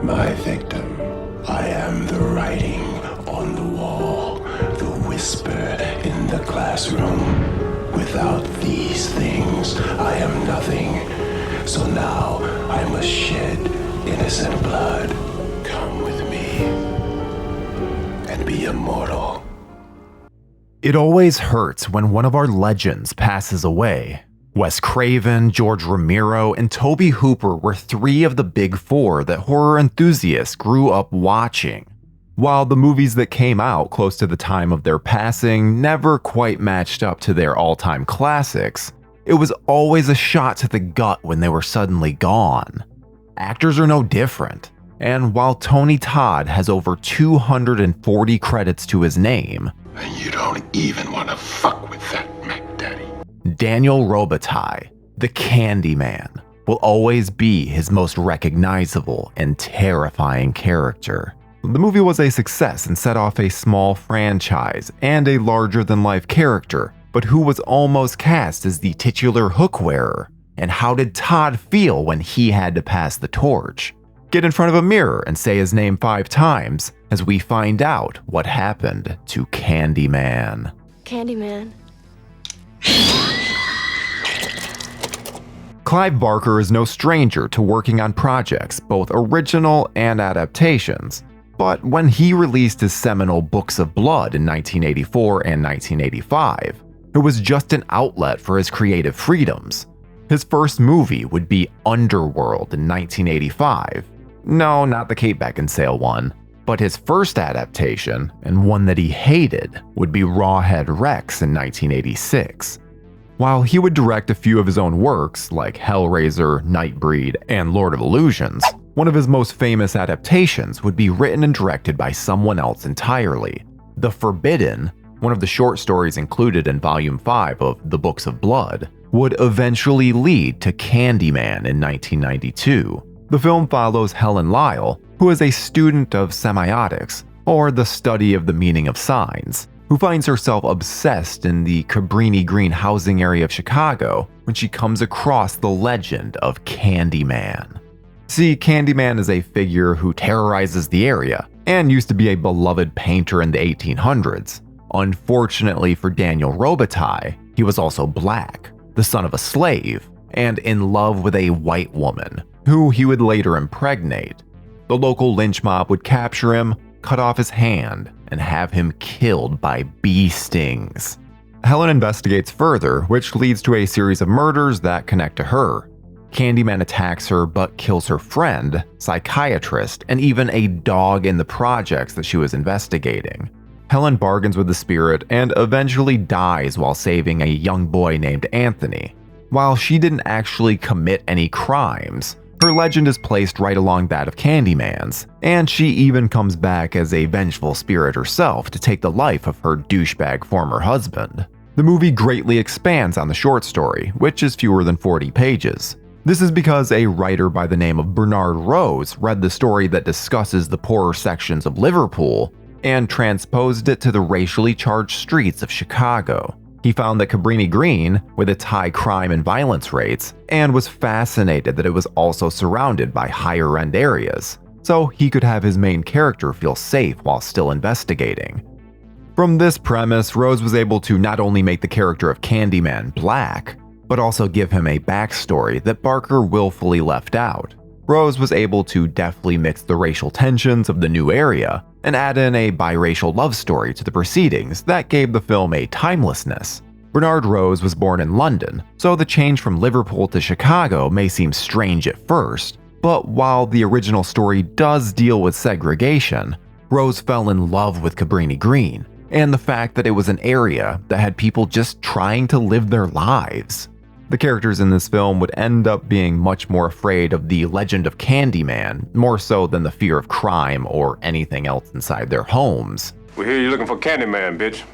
My victim. I am the writing on the wall, the whisper in the classroom. Without these things, I am nothing. So now I must shed innocent blood. Come with me and be immortal. It always hurts when one of our legends passes away. Wes Craven, George Romero, and Tobe Hooper were three of the big four that horror enthusiasts grew up watching. While the movies that came out close to the time of their passing never quite matched up to their all-time classics, it was always a shot to the gut when they were suddenly gone. Actors are no different, and while Tony Todd has over 240 credits to his name, And you don't even want to fuck with that, Mac Daddy. Daniel Robitaille, the Candyman, will always be his most recognizable and terrifying character. The movie was a success and set off a small franchise and a larger-than-life character, but who was almost cast as the titular hook-wearer? And how did Todd feel when he had to pass the torch? Get in front of a mirror and say his name 5 times as we find out what happened to Candyman. Candyman. Clive Barker is no stranger to working on projects, both original and adaptations. But when he released his seminal Books of Blood in 1984 and 1985, it was just an outlet for his creative freedoms. His first movie would be Underworld in 1985. No, not the Kate Beckinsale one. But his first adaptation, and one that he hated, would be Rawhead Rex in 1986. While he would direct a few of his own works, like Hellraiser, Nightbreed, and Lord of Illusions, one of his most famous adaptations would be written and directed by someone else entirely. The Forbidden, one of the short stories included in Volume 5 of The Books of Blood, would eventually lead to Candyman in 1992. The film follows Helen Lyle, who is a student of semiotics, or the study of the meaning of signs, who finds herself obsessed in the Cabrini Green housing area of Chicago when she comes across the legend of Candyman. See, Candyman is a figure who terrorizes the area and used to be a beloved painter in the 1800s. Unfortunately for Daniel Robitaille, he was also black, the son of a slave, and in love with a white woman, who he would later impregnate. The local lynch mob would capture him, cut off his hand, and have him killed by bee stings. Helen investigates further, which leads to a series of murders that connect to her. Candyman attacks her but kills her friend, psychiatrist, and even a dog in the projects that she was investigating. Helen bargains with the spirit and eventually dies while saving a young boy named Anthony. While she didn't actually commit any crimes, her legend is placed right along that of Candyman's, and she even comes back as a vengeful spirit herself to take the life of her douchebag former husband. The movie greatly expands on the short story, which is fewer than 40 pages. This is because a writer by the name of Bernard Rose read the story that discusses the poorer sections of Liverpool and transposed it to the racially charged streets of Chicago. He found that Cabrini Green, with its high crime and violence rates, and was fascinated that it was also surrounded by higher-end areas, so he could have his main character feel safe while still investigating. From this premise, Rose was able to not only make the character of Candyman black, but also give him a backstory that Barker willfully left out. Rose was able to deftly mix the racial tensions of the new area and add in a biracial love story to the proceedings that gave the film a timelessness. Bernard Rose was born in London, so the change from Liverpool to Chicago may seem strange at first, but while the original story does deal with segregation, Rose fell in love with Cabrini Green and the fact that it was an area that had people just trying to live their lives. The characters in this film would end up being much more afraid of the legend of Candyman, more so than the fear of crime or anything else inside their homes. We hear you're looking for Candyman, bitch.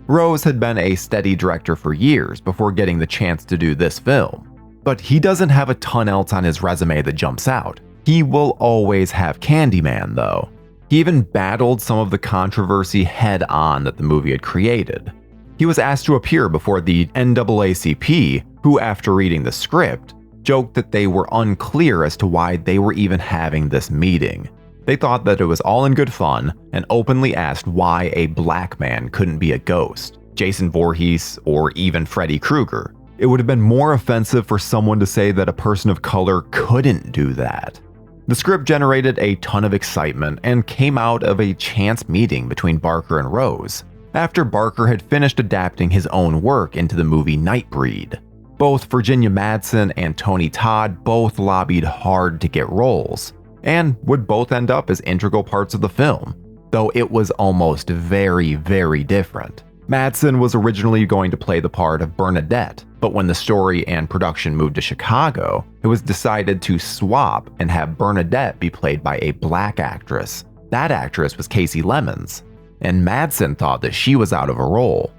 Rose had been a steady director for years before getting the chance to do this film. But he doesn't have a ton else on his resume that jumps out. He will always have Candyman, though. He even battled some of the controversy head-on that the movie had created. He was asked to appear before the NAACP, who, after reading the script, joked that they were unclear as to why they were even having this meeting. They thought that it was all in good fun and openly asked why a black man couldn't be a ghost, Jason Voorhees, or even Freddy Krueger. It would have been more offensive for someone to say that a person of color couldn't do that. The script generated a ton of excitement and came out of a chance meeting between Barker and Rose, after Barker had finished adapting his own work into the movie Nightbreed. Both Virginia Madsen and Tony Todd both lobbied hard to get roles, and would both end up as integral parts of the film, though it was almost very, very different. Madsen was originally going to play the part of Bernadette, but when the story and production moved to Chicago, it was decided to swap and have Bernadette be played by a black actress. That actress was Casey Lemons, and Madsen thought that she was out of a role.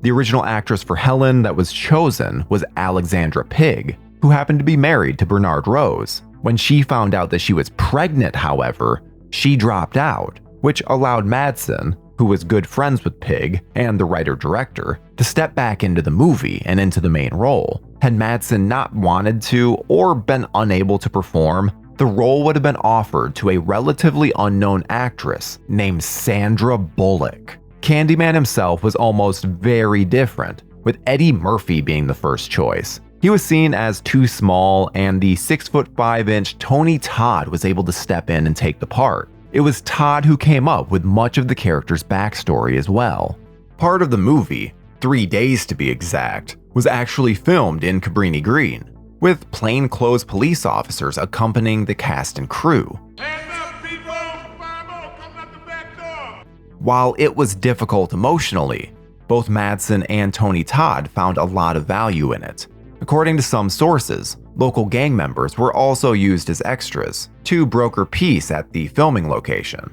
The original actress for Helen that was chosen was Alexandra Pig, who happened to be married to Bernard Rose. When she found out that she was pregnant, however, she dropped out, which allowed Madsen, who was good friends with Pig and the writer-director, to step back into the movie and into the main role. Had Madsen not wanted to or been unable to perform, the role would have been offered to a relatively unknown actress named Sandra Bullock. Candyman himself was almost very different, with Eddie Murphy being the first choice. He was seen as too small, and the 6'5" Tony Todd was able to step in and take the part. It was Todd who came up with much of the character's backstory as well. Part of the movie, 3 days to be exact, was actually filmed in Cabrini Green, with plainclothes police officers accompanying the cast and crew. Hands up, people! 5 more coming out the back door! While it was difficult emotionally, both Madsen and Tony Todd found a lot of value in it. According to some sources, local gang members were also used as extras to broker peace at the filming location.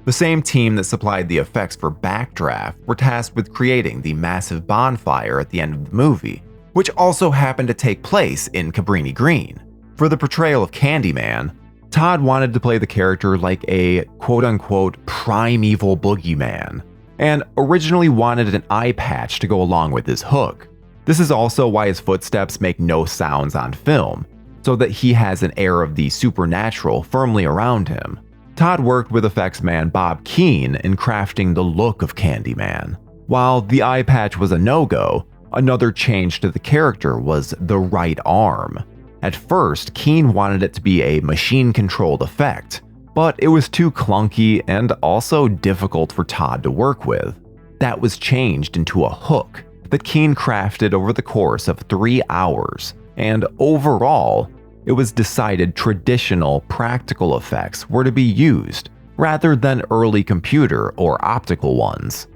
The same team that supplied the effects for Backdraft were tasked with creating the massive bonfire at the end of the movie, which also happened to take place in Cabrini Green. For the portrayal of Candyman, Todd wanted to play the character like a quote-unquote primeval boogeyman, and originally wanted an eye patch to go along with his hook. This is also why his footsteps make no sounds on film, so that he has an air of the supernatural firmly around him. Todd worked with effects man Bob Keane in crafting the look of Candyman. While the eye patch was a no-go, another change to the character was the right arm. At first, Keane wanted it to be a machine-controlled effect, but it was too clunky and also difficult for Todd to work with. That was changed into a hook that Keane crafted over the course of 3 hours, and overall, it was decided traditional practical effects were to be used rather than early computer or optical ones.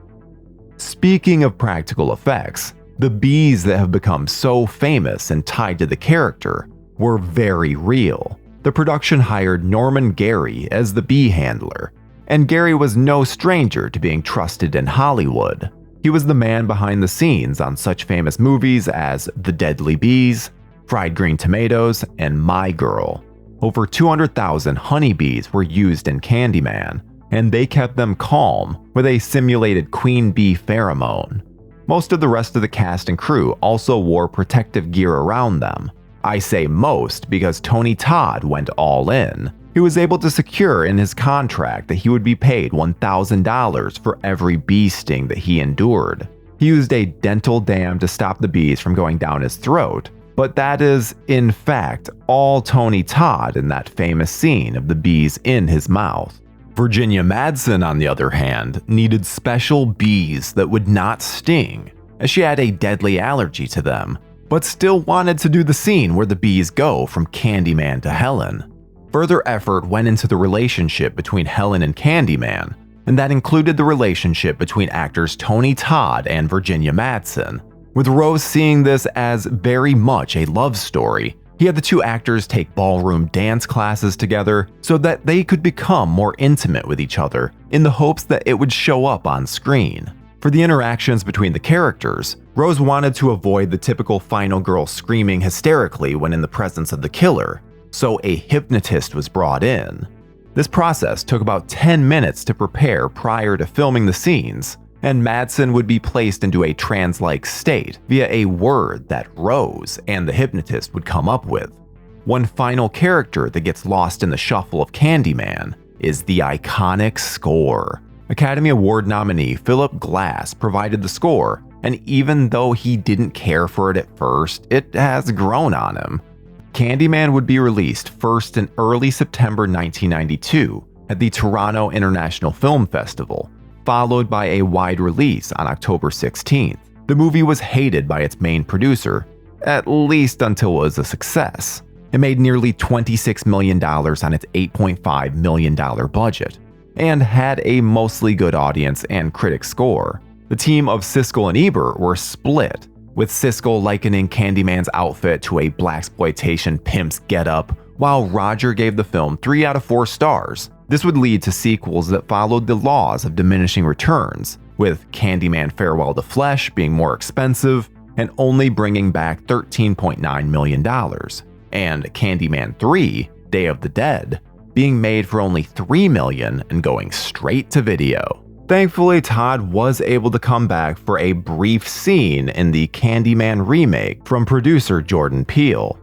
Speaking of practical effects, the bees that have become so famous and tied to the character were very real. The production hired Norman Gary as the bee handler, and Gary was no stranger to being trusted in Hollywood. He was the man behind the scenes on such famous movies as The Deadly Bees, Fried Green Tomatoes, and My Girl. Over 200,000 honeybees were used in Candyman, and they kept them calm with a simulated queen bee pheromone. Most of the rest of the cast and crew also wore protective gear around them. I say most because Tony Todd went all in. He was able to secure in his contract that he would be paid $1,000 for every bee sting that he endured. He used a dental dam to stop the bees from going down his throat, but that is, in fact, all Tony Todd in that famous scene of the bees in his mouth. Virginia Madsen, on the other hand, needed special bees that would not sting, as she had a deadly allergy to them, but still wanted to do the scene where the bees go from Candyman to Helen. Further effort went into the relationship between Helen and Candyman, and that included the relationship between actors Tony Todd and Virginia Madsen. With Rose seeing this as very much a love story, he had the two actors take ballroom dance classes together so that they could become more intimate with each other in the hopes that it would show up on screen. For the interactions between the characters, Rose wanted to avoid the typical final girl screaming hysterically when in the presence of the killer, so a hypnotist was brought in. This process took about 10 minutes to prepare prior to filming the scenes, and Madsen would be placed into a trance-like state via a word that Rose and the hypnotist would come up with. One final character that gets lost in the shuffle of Candyman is the iconic score. Academy Award nominee Philip Glass provided the score, and even though he didn't care for it at first, it has grown on him. Candyman would be released first in early September 1992 at the Toronto International Film Festival, followed by a wide release on October 16th. The movie was hated by its main producer, at least until it was a success. It made nearly $26 million on its $8.5 million budget, and had a mostly good audience and critic score. The team of Siskel and Ebert were split, with Siskel likening Candyman's outfit to a blaxploitation pimp's getup, while Roger gave the film 3 out of 4 stars. This would lead to sequels that followed the laws of diminishing returns, with Candyman Farewell to Flesh being more expensive and only bringing back $13.9 million, and Candyman 3, Day of the Dead, being made for only $3 million and going straight to video. Thankfully, Todd was able to come back for a brief scene in the Candyman remake from producer Jordan Peele.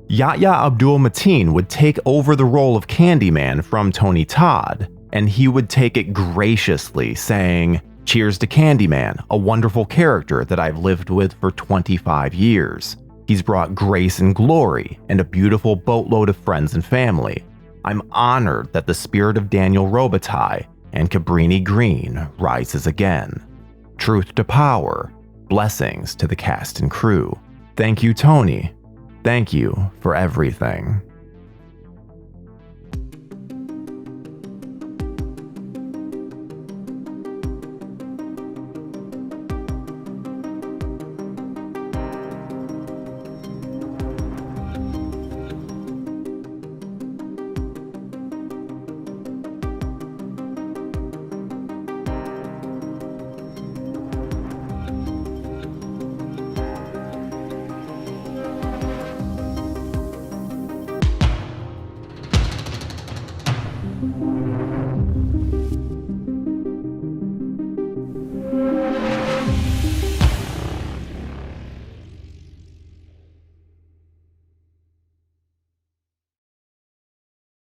Yahya Abdul-Mateen would take over the role of Candyman from Tony Todd, and he would take it graciously, saying, "Cheers to Candyman, a wonderful character that I've lived with for 25 years. He's brought grace and glory, and a beautiful boatload of friends and family. I'm honored that the spirit of Daniel Robitaille and Cabrini Green rises again. Truth to power, blessings to the cast and crew. Thank you, Tony. Thank you for everything."